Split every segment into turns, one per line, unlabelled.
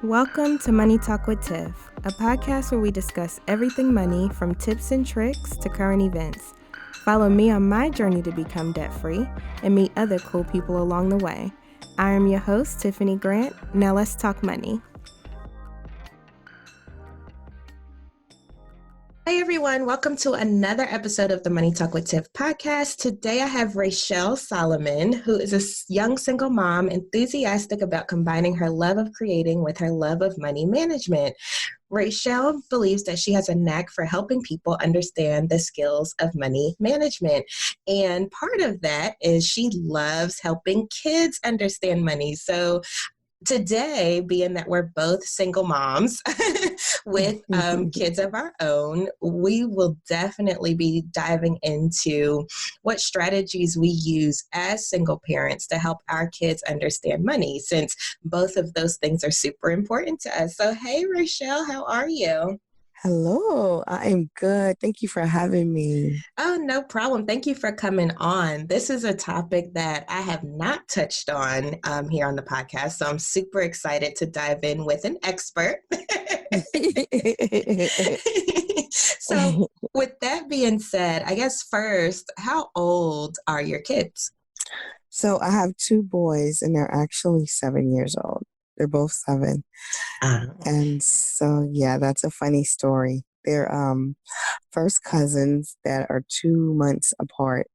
Welcome to Money Talk with Tiff, a podcast where we discuss everything money from tips and tricks to current events. Follow me on my journey to become debt-free and meet other cool people along the way. I am your host, Tiffany Grant. Now let's talk money. Hey everyone, welcome to another episode of the Money Talk with Tiff podcast. Today I have Raeshal Solomon, who is a young single mom enthusiastic about combining her love of creating with her love of money management. Raeshal believes that she has a knack for helping people understand the skills of money management. And part of that is she loves helping kids understand money. So today, being that we're both single moms with kids of our own, we will definitely be diving into what strategies we use as single parents to help our kids understand money, since both of those things are super important to us. So, hey, Raeshal, how are you?
Hello, I am good. Thank you for having me.
Oh, no problem. Thank you for coming on. This is a topic that I have not touched on here on the podcast, so I'm super excited to dive in with an expert. So with that being said, I guess first, how old are your kids?
So I have two boys and they're actually 7 years old. They're both 7. And so, yeah, that's a funny story. They're first cousins that are 2 months apart.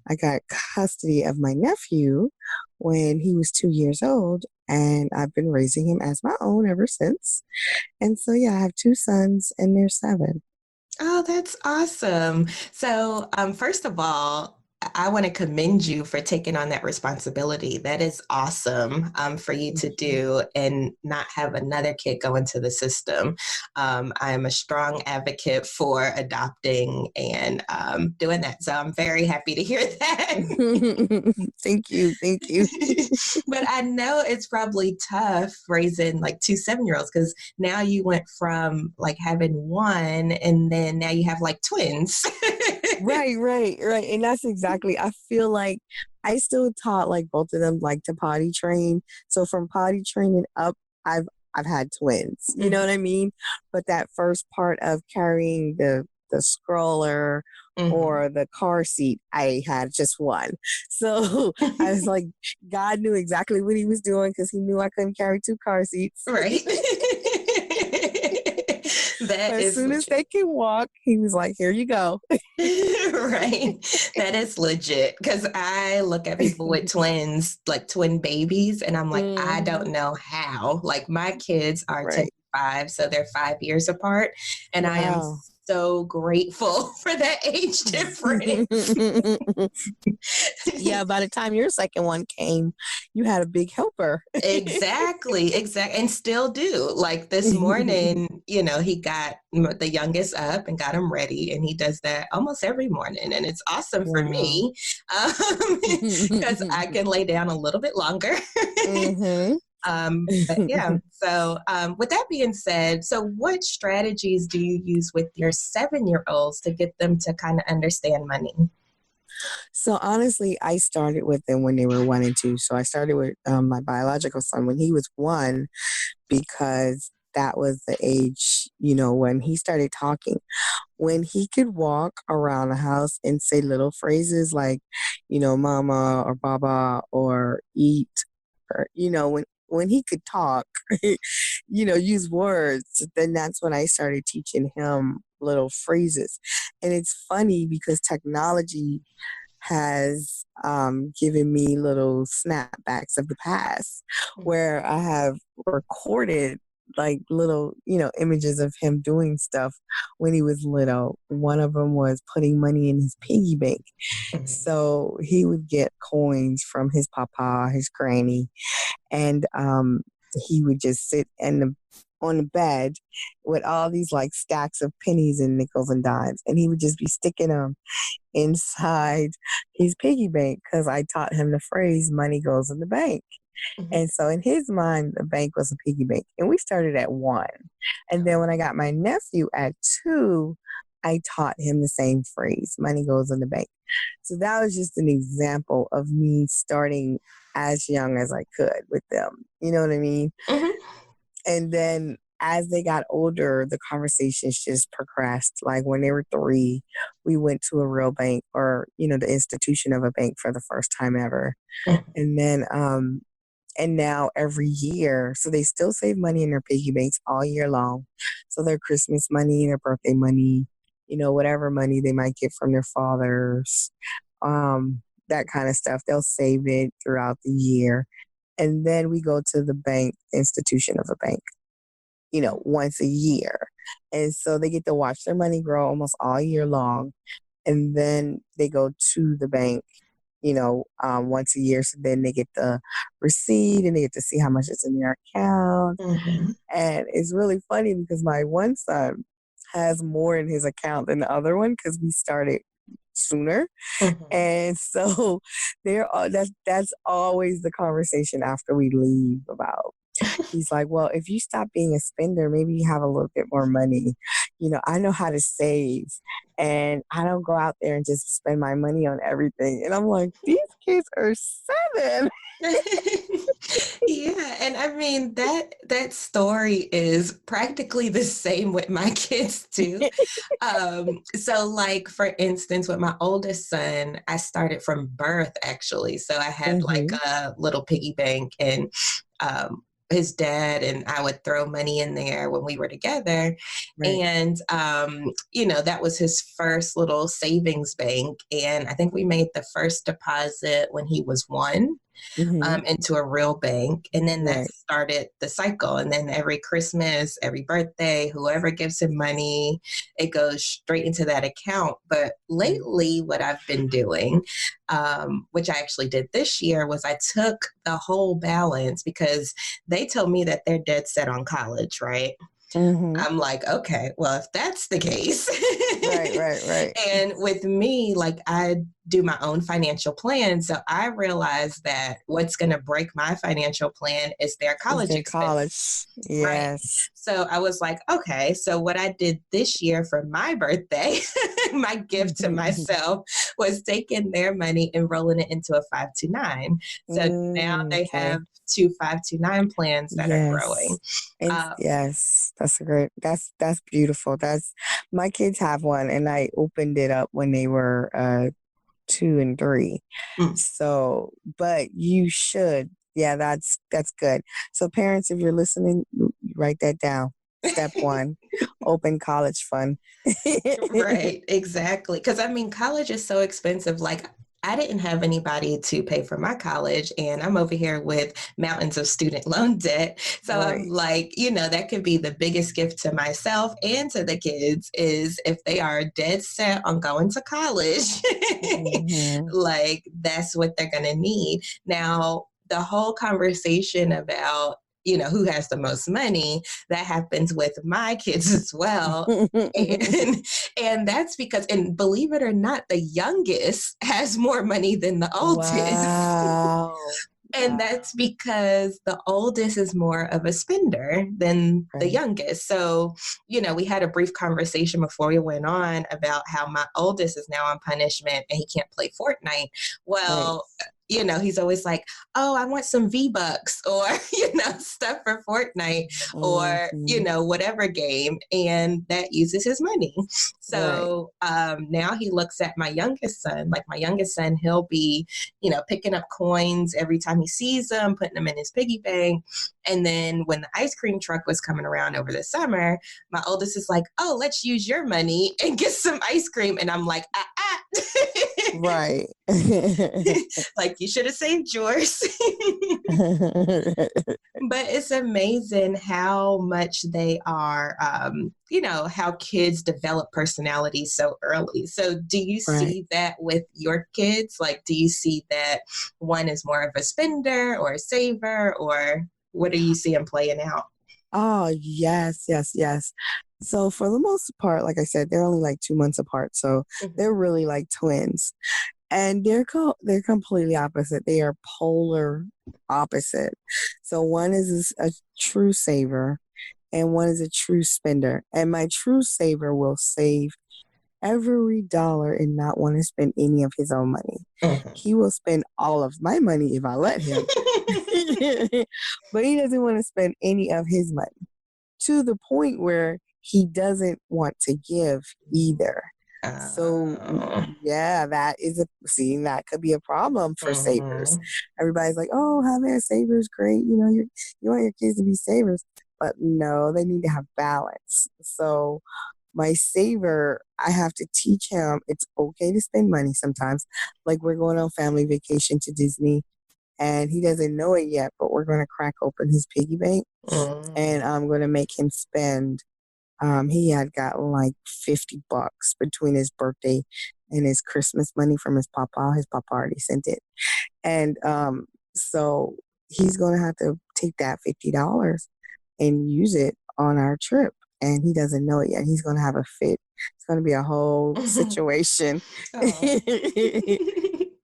I got custody of my nephew when he was 2 years old, and I've been raising him as my own ever since. And so, yeah, I have 2 sons and they're 7.
Oh, that's awesome. So, first of all, I want to commend you for taking on that responsibility. That is awesome for you to do and not have another kid go into the system. I am a strong advocate for adopting and doing that. So I'm very happy to hear that.
Thank you.
But I know it's probably tough raising like 2 7-year-olds, because now you went from like having one and then now you have like twins.
Right. And that's exactly, I feel like I still taught like both of them like to potty train. So from potty training up, I've had twins, you know what I mean? But that first part of carrying the stroller or the car seat, I had just one. So I was like, God knew exactly what he was doing because he knew I couldn't carry 2 car seats.
Right.
As soon as they can walk, he was like, here you go.
Right. That is legit. Because I look at people with twins, like twin babies, and I'm like, I don't know how. Like my kids are 10 5, so they're 5 years apart. And I am so grateful for that age difference.
Yeah, by the time your second one came, you had a big helper.
Exactly. And still do. Like this morning, he got the youngest up and got him ready, and he does that almost every morning. And it's awesome for me because I can lay down a little bit longer. But yeah, so with that being said, so what strategies do you use with your 7-year-olds to get them to kind of understand money?
So honestly, I started with them when they were 1 and 2. So I started with my biological son when he was 1, because that was the age, when he started talking. When he could walk around the house and say little phrases like, mama or baba or eat, or, when he could talk, use words, then that's when I started teaching him little phrases. And it's funny because technology has given me little snapbacks of the past where I have recorded like little, images of him doing stuff when he was little. One of them was putting money in his piggy bank. So he would get coins from his papa, his granny, and he would just sit on the bed with all these like stacks of pennies and nickels and dimes, and he would just be sticking them inside his piggy bank because I taught him the phrase money goes in the bank. And so in his mind, the bank was a piggy bank. And we started at 1. And then when I got my nephew at 2, I taught him the same phrase, money goes in the bank. So that was just an example of me starting as young as I could with them. You know what I mean? And then as they got older, the conversations just progressed. Like when they were 3, we went to a real bank or, the institution of a bank for the first time ever. And then, and now every year, so they still save money in their piggy banks all year long. So their Christmas money, their birthday money, whatever money they might get from their fathers, that kind of stuff, they'll save it throughout the year. And then we go to the bank, institution of a bank, once a year. And so they get to watch their money grow almost all year long. And then they go to the bank, once a year. So then they get the receipt and they get to see how much is in their account.
Mm-hmm.
And it's really funny because my one son has more in his account than the other one because we started sooner.
Mm-hmm.
And so that's always the conversation after we leave about. He's like, well, if you stop being a spender, maybe you have a little bit more money. I know how to save and I don't go out there and just spend my money on everything. And I'm like, these kids are 7.
Yeah, and I mean that story is practically the same with my kids too. So like for instance, with my oldest son, I started from birth actually. So I had like
Mm-hmm.
a little piggy bank, and um, his dad and I would throw money in there when we were together.
Right.
And, that was his first little savings bank. And I think we made the first deposit when he was 1.
Mm-hmm.
Into a real bank. And then that
Right.
started the cycle. And then every Christmas, every birthday, whoever gives him money, it goes straight into that account. But lately, what I've been doing, which I actually did this year, was I took the whole balance because they told me that they're dead set on college, right?
Mm-hmm.
I'm like, okay, well, if that's the case.
Right.
And with me, like I do my own financial plan. So I realized that what's going to break my financial plan is their
Is
college
their
expense.
college?
Right.
Yes.
So I was like, okay, so what I did this year for my birthday, my gift to myself was taking their money and rolling it into a 529. So now they
Okay.
have 2 529 plans that are growing.
Yes. And
Um,
yes, that's beautiful. That's my kids have one and I opened it up when they were 2 and 3.
mm.
So, but you should. Yeah, that's good. So parents, if you're listening, write that down. Step 1, open college fund.
Right, exactly. Because I mean, college is so expensive. Like, I didn't have anybody to pay for my college, and I'm over here with mountains of student loan debt. So I'm
Right.
like, that could be the biggest gift to myself and to the kids is if they are dead set on going to college,
Mm-hmm.
like, that's what they're going to need. Now, the whole conversation about who has the most money, that happens with my kids as well. And and that's because, and believe it or not, the youngest has more money than the oldest.
Wow.
And that's because the oldest is more of a spender than the
Right.
youngest. So, we had a brief conversation before we went on about how my oldest is now on punishment and he can't play Fortnite.
Right.
Well, he's always like, oh, I want some V-Bucks or, stuff for Fortnite or,
Mm-hmm.
whatever game. And that uses his money.
Right.
So now he looks at my youngest son, like my youngest son, he'll be picking up coins every time he sees them, putting them in his piggy bank. And then when the ice cream truck was coming around over the summer, my oldest is like, oh, let's use your money and get some ice cream. And I'm like,
Right.
like you should have saved yours. But it's amazing how much they are, how kids develop personalities so early. So, do you
Right.
see that with your kids? Like, do you see that one is more of a spender or a saver, or what do you see them playing out?
Oh, yes. So for the most part, like I said, they're only like 2 months apart. So
Mhm.
they're really like twins. And they're completely opposite. They are polar opposite. So one is a true saver and one is a true spender. And my true saver will save every dollar and not want to spend any of his own money.
Mhm.
He will spend all of my money if I let him, but he doesn't want to spend any of his money, to the point where he doesn't want to give either. So
Oh.
yeah, that could be a problem for savers.
Mhm.
Everybody's like, oh, having a saver is great. You want your kids to be savers, but no, they need to have balance. So my saver, I have to teach him it's okay to spend money sometimes. Like we're going on family vacation to Disney, and he doesn't know it yet, but we're going to crack open his piggy bank, and
Mm.
I'm going to make him spend. He had gotten like $50 between his birthday and his Christmas money from his papa. His papa already sent it. And so he's going to have to take that $50 and use it on our trip. And he doesn't know it yet. He's going to have a fit. It's going to be a whole situation.
Oh.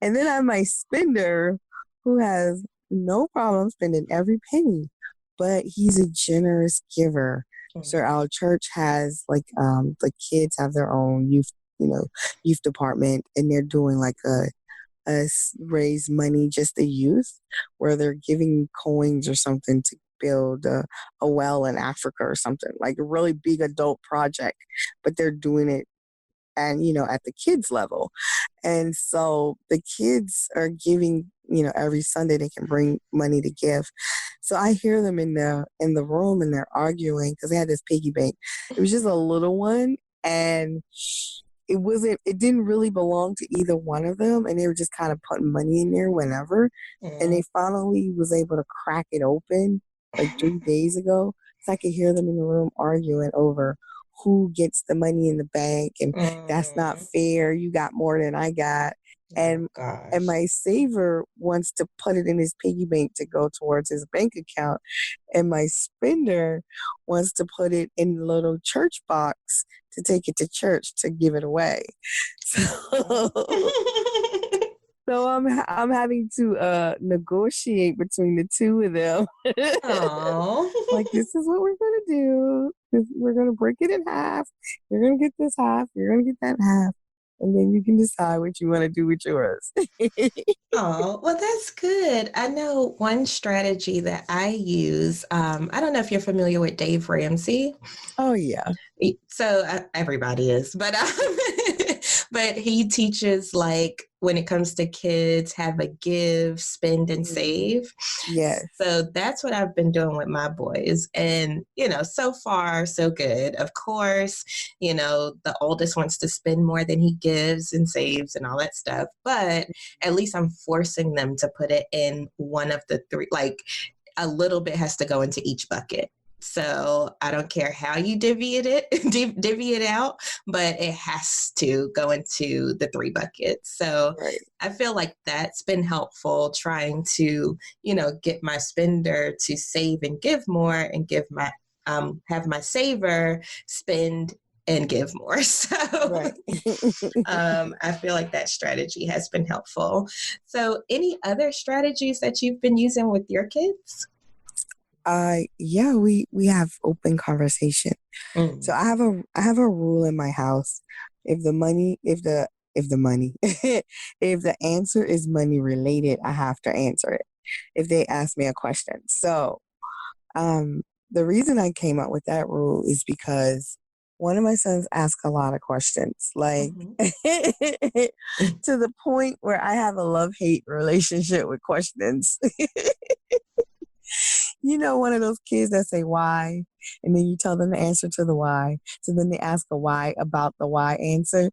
And then I have my spender who has no problem spending every penny, but he's a generous giver. So our church has like the kids have their own youth department, and they're doing like raise money, just the youth, where they're giving coins or something to build a well in Africa or something, like a really big adult project, but they're doing it and at the kids level. And so the kids are giving, every Sunday they can bring money to give. So I hear them in the room, and they're arguing because they had this piggy bank. It was just a little one, and it didn't really belong to either one of them, and they were just kind of putting money in there whenever. And they finally was able to crack it open like 3 days ago. So I could hear them in the room arguing over who gets the money in the bank, and that's not fair. You got more than I got.
Oh
And
gosh.
my saver wants to put it in his piggy bank to go towards his bank account. And my spender wants to put it in the little church box to take it to church to give it away. So, so I'm having to negotiate between the two of them. Like,
Oh.
this is what we're gonna do. We're gonna break it in half. You're gonna get this half. You're gonna get that half, and then you can decide what you want to do with yours.
Oh, well, that's good. I know one strategy that I use. I don't know if you're familiar with Dave Ramsey.
Oh yeah.
So everybody is, but but he teaches like when it comes to kids, have a give, spend, and
Mhm.
save.
Yes.
So that's what I've been doing with my boys, and so far so good. Of course, the oldest wants to spend more than he gives and saves and all that stuff, but at least I'm forcing them to put it in one of the three. Like a little bit has to go into each bucket. So I don't care how you divvy it out, but it has to go into the three buckets. So
Right.
I feel like that's been helpful, trying to, get my spender to save and give more, and have my saver spend and give more. So
Right.
I feel like that strategy has been helpful. So any other strategies that you've been using with your kids?
Yeah, we have open conversation. So
Mm.
I have a rule in my house. If the money if the answer is money related, I have to answer it if they ask me a question. So um the reason I came up with that rule is because one of my sons asks a lot of questions, like
Mhm.
to the point where I have a love-hate relationship with questions. One of those kids that say why, and then you tell them the answer to the why. So then they ask a why about the why answer.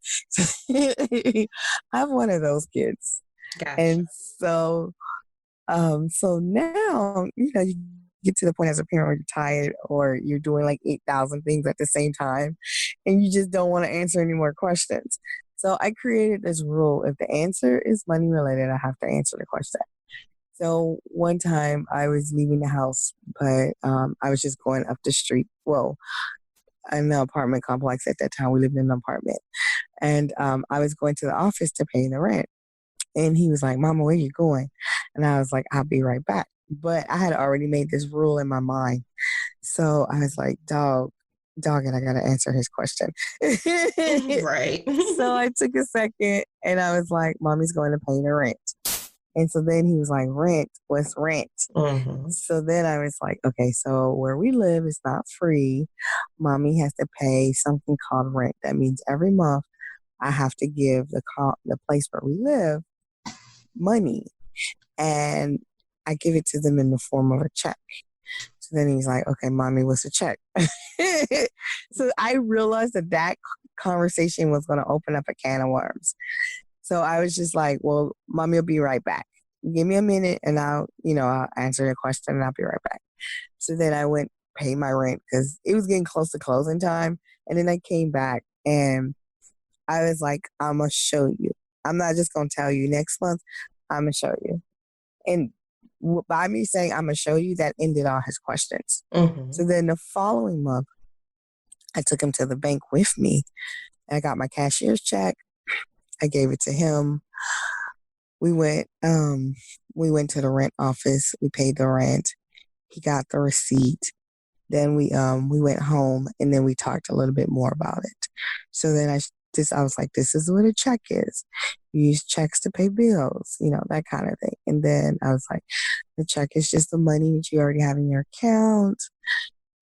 I'm one of those kids.
Gotcha.
And so now, you get to the point as a parent where you're tired, or you're doing like 8,000 things at the same time, and you just don't want to answer any more questions. So I created this rule. If the answer is money related, I have to answer the question. So one time I was leaving the house, but I was just going up the street. Well, in the apartment complex at that time, we lived in an apartment, and I was going to the office to pay the rent. And he was like, "Mama, where you going?" And I was like, "I'll be right back." But I had already made this rule in my mind. So I was like, "Dog, dog it, I got to answer his question.
Right.
So I took a second and I was like, Mommy's going to pay the rent. And so then he was like, rent? What's rent?
Mm-hmm.
So then I was like, okay, so where we live is not free. Mommy has to pay something called rent. That means every month I have to give the place where we live money. And I give it to them in the form of a check. So then he's like, okay, Mommy, what's a check? So I realized that conversation was going to open up a can of worms. So I was just like, well, Mommy will be right back. Give me a minute and I'll answer your question and I'll be right back. So then I went pay my rent because it was getting close to closing time. And then I came back and I was like, I'm going to show you. I'm not just going to tell you next month. I'm going to show you. And by me saying, I'm going to show you, that ended all his questions.
Mm-hmm.
So then the following month, I took him to the bank with me. I got my cashier's check. I gave it to him. We went to the rent office. We paid the rent. He got the receipt. Then we went home and then we talked a little bit more about it. So then I was like, this is what a check is. You use checks to pay bills, that kind of thing. And then I was like, the check is just the money that you already have in your account,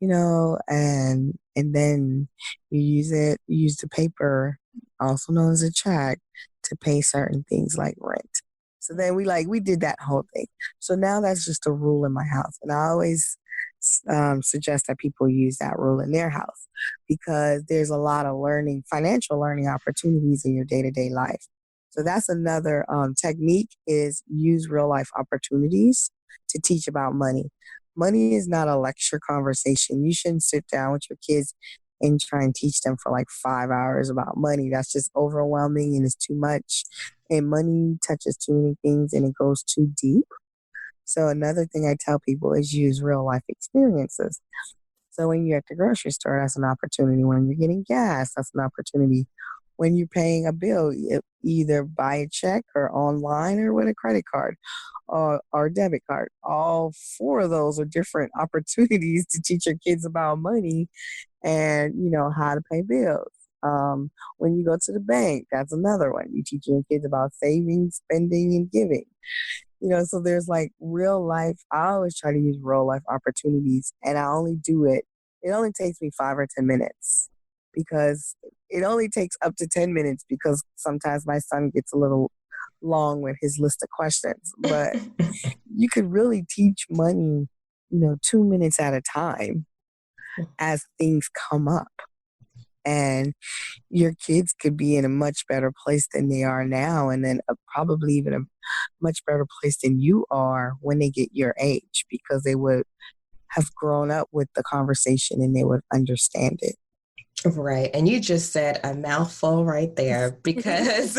and then you use the paper, also known as a check, to pay certain things like rent. So then we did that whole thing. So now that's just a rule in my house. And I always suggest that people use that rule in their house because there's a lot of financial learning opportunities in your day-to-day life. So that's another technique, is use real life opportunities to teach about money. Money is not a lecture conversation. You shouldn't sit down with your kids and try and teach them for like 5 hours about money. That's just overwhelming and it's too much. And money touches too many things and it goes too deep. So another thing I tell people is use real life experiences. So when you're at the grocery store, that's an opportunity. When you're getting gas, that's an opportunity. When you're paying a bill, either by a check or online or with a credit card or debit card. All four of those are different opportunities to teach your kids about money and, how to pay bills. When you go to the bank, that's another one. You teach your kids about saving, spending, and giving. So there's like real life. I always try to use real life opportunities, and I only do it. It only takes me 5 or 10 minutes because it only takes up to 10 minutes because sometimes my son gets a little long with his list of questions. But you could really teach money, 2 minutes at a time as things come up. And your kids could be in a much better place than they are now, and then probably even a much better place than you are when they get your age, because they would have grown up with the conversation and they would understand it.
Right. And you just said a mouthful right there, because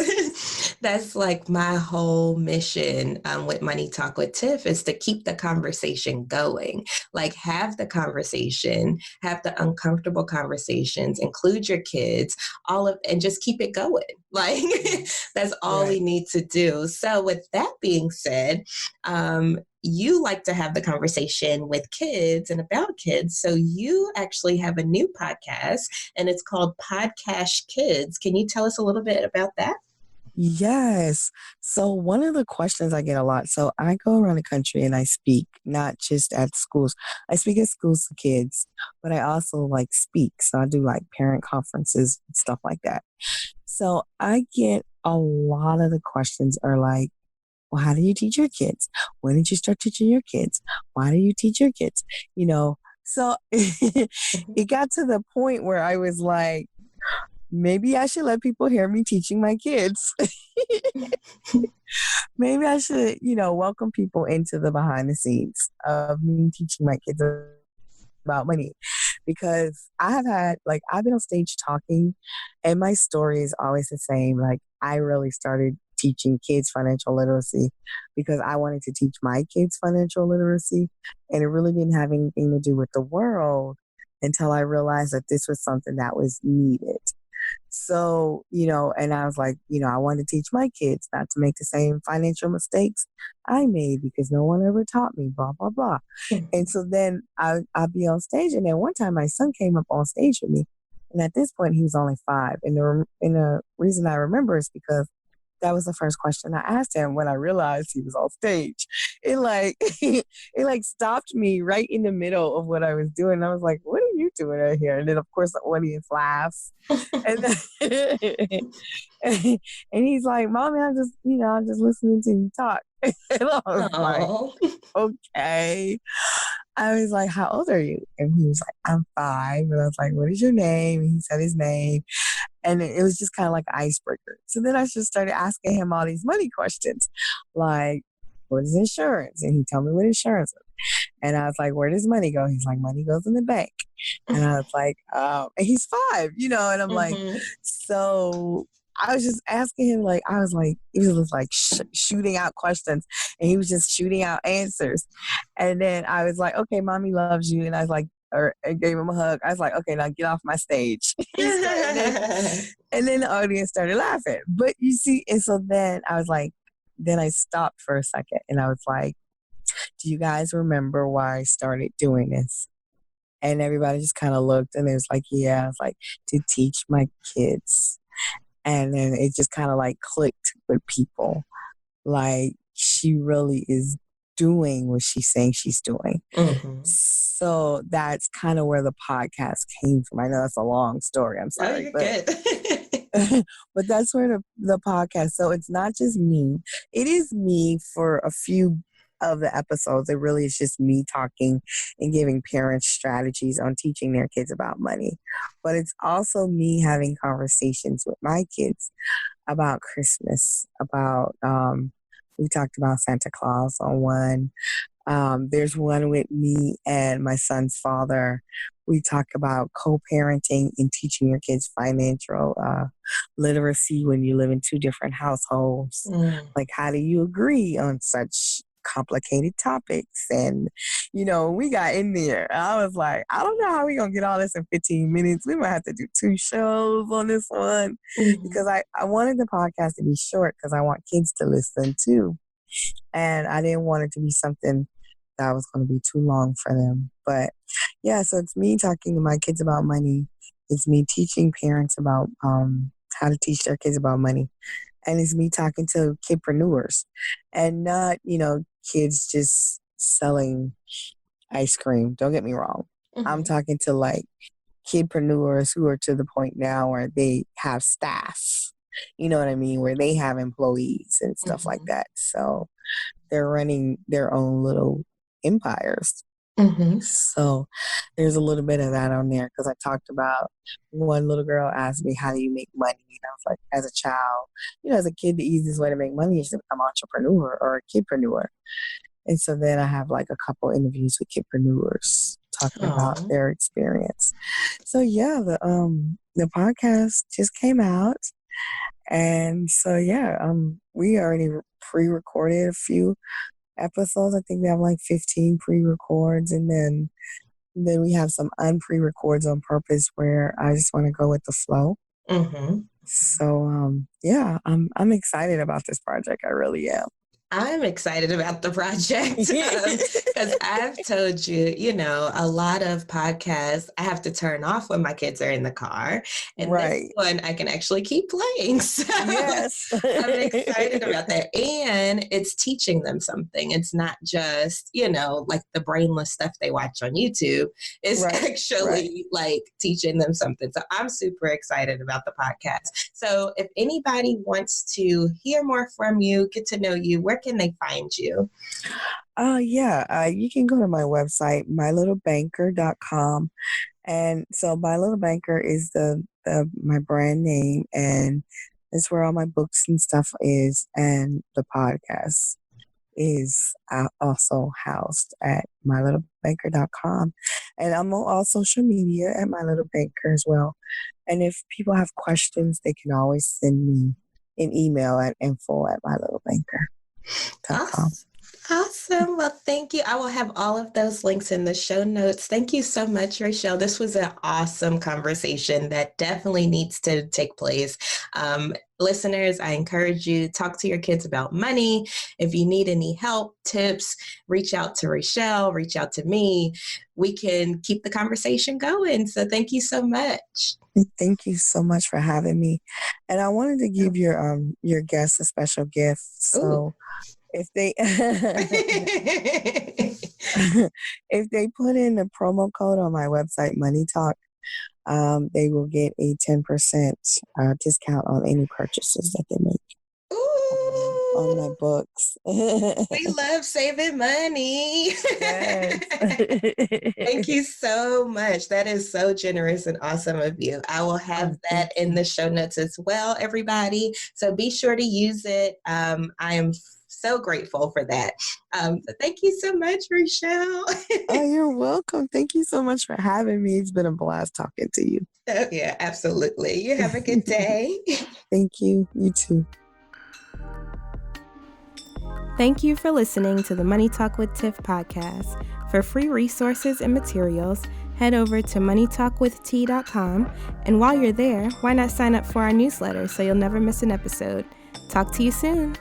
that's like my whole mission with Money Talk with Tiff, is to keep the conversation going. Like, have the conversation, have the uncomfortable conversations, include your kids, and just keep it going. Like, that's all we need to do. So with that being said, you like to have the conversation with kids and about kids. So you actually have a new podcast, and it's called Podcast Kids. Can you tell us a little bit about that?
Yes. So one of the questions I get a lot, so I go around the country and I speak, not just at schools. I speak at schools to kids, but I also speak. So I do parent conferences and stuff like that. So I get a lot of the questions are like, well, how do you teach your kids? When did you start teaching your kids? Why do you teach your kids? So it got to the point where I was like, maybe I should let people hear me teaching my kids. Maybe I should, welcome people into the behind the scenes of me teaching my kids about money. Because I've been on stage talking, and my story is always the same. I really started teaching kids financial literacy because I wanted to teach my kids financial literacy, and it really didn't have anything to do with the world until I realized that this was something that was needed. So, and I was like, I want to teach my kids not to make the same financial mistakes I made because no one ever taught me, blah, blah, blah. And so then I'd be on stage. And then one time my son came up on stage with me. And at this point, he was only 5. And the reason I remember is because that was the first question I asked him when I realized he was on stage. It like it like stopped me right in the middle of what I was doing. I was like, "What are you doing out here?" And then of course the audience laughs, and then, and he's like, "Mommy, I'm just listening to you talk." And I was like,
Oh.
"Okay." I was like, "How old are you?" And he was like, "I'm 5." And I was like, "What is your name?" And he said his name. And it was just kind of like an icebreaker. So then I just started asking him all these money questions, like, what is insurance? And he told me what insurance was. And I was like, where does money go? He's like, money goes in the bank. And I was like, and he's 5, and I'm like, so I was just asking him, like, I was like, he was like shooting out questions and he was just shooting out answers. And then I was like, okay, mommy loves you. And I was like, I gave him a hug. I was like, okay, now get off my stage. And then the audience started laughing. But you see, and so then I was like, then I stopped for a second and I was like, do you guys remember why I started doing this? And everybody just kind of looked and it was like, yeah, it's like to teach my kids. And then it just kind of like clicked with people. Like she really is doing what she's saying she's doing.
Mm-hmm.
So that's kind of where the podcast came from. I know that's a long story. I'm sorry.
Oh, you're good.
But that's where the podcast. So it's not just me. It is me for a few of the episodes. It really is just me talking and giving parents strategies on teaching their kids about money. But it's also me having conversations with my kids about Christmas, about we talked about Santa Claus on one. There's one with me and my son's father. We talk about co-parenting and teaching your kids financial literacy when you live in 2 different households. Like, how do you agree on such complicated topics? And, we got in there. I was like, I don't know how we're going to get all this in 15 minutes. We might have to do 2 shows on this one because I wanted the podcast to be short because I want kids to listen too. And I didn't want it to be something that was going to be too long for them. But yeah, so it's me talking to my kids about money. It's me teaching parents about how to teach their kids about money. And it's me talking to kidpreneurs and not, kids just selling ice cream. Don't get me wrong. I'm talking to like kidpreneurs who are to the point now where they have staff, you know what I mean, where they have employees and stuff like that. So they're running their own little empires. So there's a little bit of that on there because I talked about one little girl asked me, how do you make money? And I was like, as a child, as a kid, the easiest way to make money is to become an entrepreneur or a kidpreneur. And so then I have like a couple interviews with kidpreneurs talking about their experience. So yeah, the podcast just came out. And so yeah, we already pre-recorded a few episodes. I think we have like 15 pre-records, and then we have some unpre-records on purpose where I just want to go with the flow. So yeah, I'm excited about this project. I really am.
I'm excited about the project because I've told you, a lot of podcasts I have to turn off when my kids are in the car. And this one I can actually keep playing. So
yes.
I'm excited about that. And it's teaching them something. It's not just, like the brainless stuff they watch on YouTube. It's actually like teaching them something. So I'm super excited about the podcast. So if anybody wants to hear more from you, get to know you, where can they find you?
You can go to my website, mylittlebanker.com. And so My Little Banker is my brand name, and it's where all my books and stuff is, and the podcast is also housed at mylittlebanker.com. And I'm on all social media at My Little Banker as well. And if people have questions, they can always send me an email at info@mylittlebanker.com.
Awesome. Well, thank you. I will have all of those links in the show notes. Thank you so much, Raeshal. This was an awesome conversation that definitely needs to take place. Listeners, I encourage you to talk to your kids about money. If you need any help, tips, reach out to Raeshal, reach out to me. We can keep the conversation going. So thank you so much.
Thank you so much for having me. And I wanted to give your guests a special gift.
Ooh.
So if they if they put in the promo code on my website, Money Talk, they will get a 10% discount on any purchases that they make on my
Ooh.
books.
We love saving money.
Yes.
Thank you so much. That is so generous and awesome of you. I will have
Oh,
that in the show notes as well, everybody. So be sure to use it. I am so grateful for that. So thank you so much, Raeshal.
Oh, you're welcome. Thank you so much for having me. It's been a blast talking to you.
Oh, yeah, absolutely. You have a good day.
Thank you. You too.
Thank you for listening to the Money Talk with Tiff podcast. For free resources and materials, head over to moneytalkwitht.com. And while you're there, why not sign up for our newsletter so you'll never miss an episode? Talk to you soon.